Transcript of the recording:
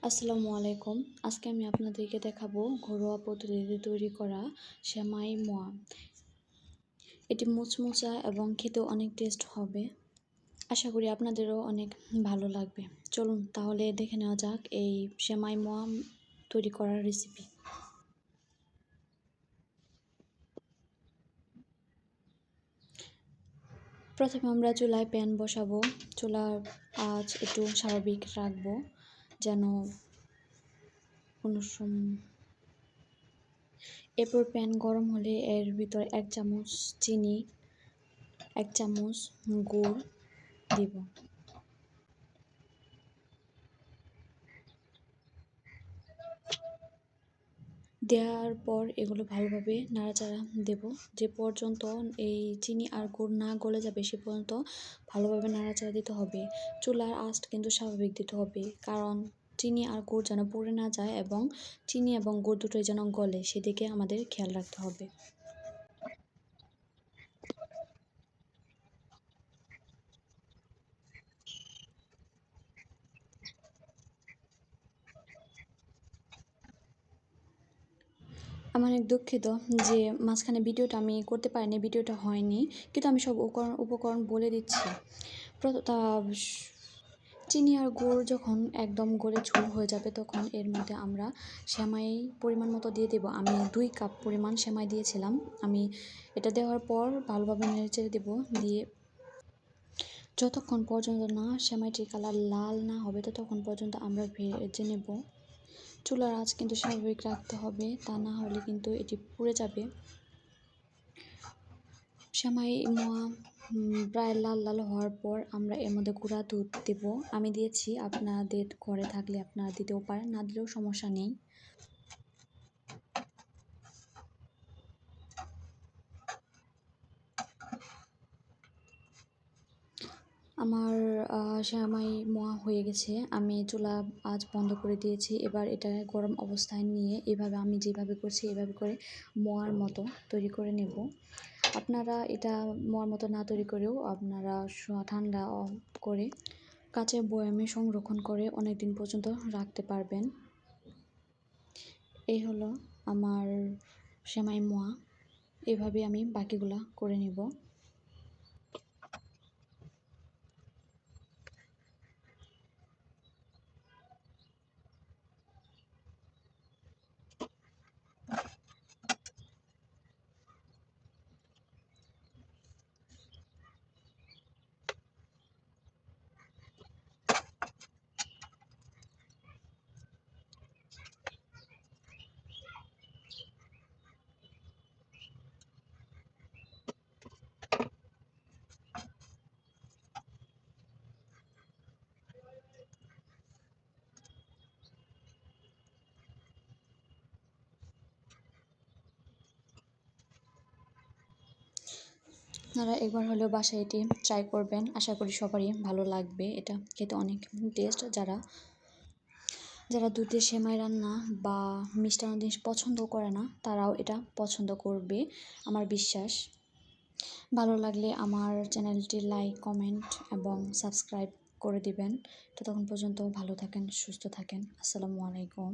আসসালামু আলাইকুম। আজকে আমি আপনাদেরকে দেখাবো ঘরোয়া পদ্ধতিতে তৈরি করা সেমাই মোয়া। এটি মুচমুচা এবং খেতেও অনেক টেস্ট হবে। আশা করি আপনাদেরও অনেক ভালো লাগবে। চলুন তাহলে দেখে নেওয়া যাক এই সেমাই মোয়া তৈরি করার রেসিপি। প্রথমে আমরা চুলায় প্যান বসাবো। চুলার আঁচ একটু স্বাভাবিক রাখবো যেন কোনো এরপর প্যান গরম হলে এর ভিতর 1 চামচ চিনি, 1 চামচ গুড় দিব। দেওয়ার পর এগুলো ভালোভাবে নাড়াচাড়া দেব। যে পর্যন্ত এই চিনি আর গুড় না গলে যাবে সে পর্যন্ত ভালোভাবে নাড়াচাড়া দিতে হবে। চুলার আঁচ কিন্তু স্বাভাবিক দিতে হবে, কারণ চিনি আর গুড় যেন পুড়ে না যায় এবং চিনি এবং গুড় দুটোই যেন গলে সেদিকে আমাদের খেয়াল রাখতে হবে। আমি অনেক দুঃখিত যে মাঝখানে ভিডিওটা আমি করতে পারিনি, ভিডিওটা হয়নি, কিন্তু আমি সব উপকরণ বলে দিচ্ছি। চিনি আর গুড় যখন একদম গলে ঝোল হয়ে যাবে তখন এর মধ্যে আমরা সেমাই পরিমাণ মতো দিয়ে দেব। আমি 2 কাপ পরিমাণ সেমাই দিয়েছিলাম। আমি এটা দেওয়ার পর ভালোভাবে নেড়েচেড়ে দেব। দিয়ে যতক্ষণ পর্যন্ত না সেমাইটির কালার লাল না হবে ততক্ষণ পর্যন্ত আমরা ভেজে নেব। চুলার আঁচ কিন্তু স্বাভাবিক রাখতে হবে, তা না হলে কিন্তু এটি পুড়ে যাবে। সেমাই মোয়া প্রায় লাল লাল হওয়ার পর আমরা এর মধ্যে গুঁড়া দুধ দেব। আমি দিয়েছি, আপনাদের ঘরে থাকলে আপনারা দিতেও পারেন, না দিলেও সমস্যা নেই। আমার সেমাই মোয়া হয়ে গেছে। আমি চুলা আঁচ বন্ধ করে দিয়েছি। এবার এটা গরম অবস্থায় নিয়ে এভাবে আমি যেভাবে করছি এভাবে করে মোয়ার মতো তৈরি করে নেব। আপনারা এটা মোয়ার মতো না তৈরি করেও আপনারা ঠান্ডা করে কাচের বয়ামে সংরক্ষণ করে অনেক দিন পর্যন্ত রাখতে পারবেন। এই হলো আমার সেমাই মোয়া। এভাবে আমি বাকিগুলা করে নেব। আপনারা একবার হলেও বাসায় এটি ট্রাই করবেন। আশা করি সবারই ভালো লাগবে। এটা খেতে অনেক টেস্ট। যারা দুধের সেমাই রান্না বা মিষ্টান্ন জিনিস পছন্দ করে না তারাও এটা পছন্দ করবে আমার বিশ্বাস। ভালো লাগলে আমার চ্যানেলটি লাইক, কমেন্ট এবং সাবস্ক্রাইব করে দিবেন। ততক্ষণ পর্যন্ত ভালো থাকেন, সুস্থ থাকেন। আসসালামু আলাইকুম।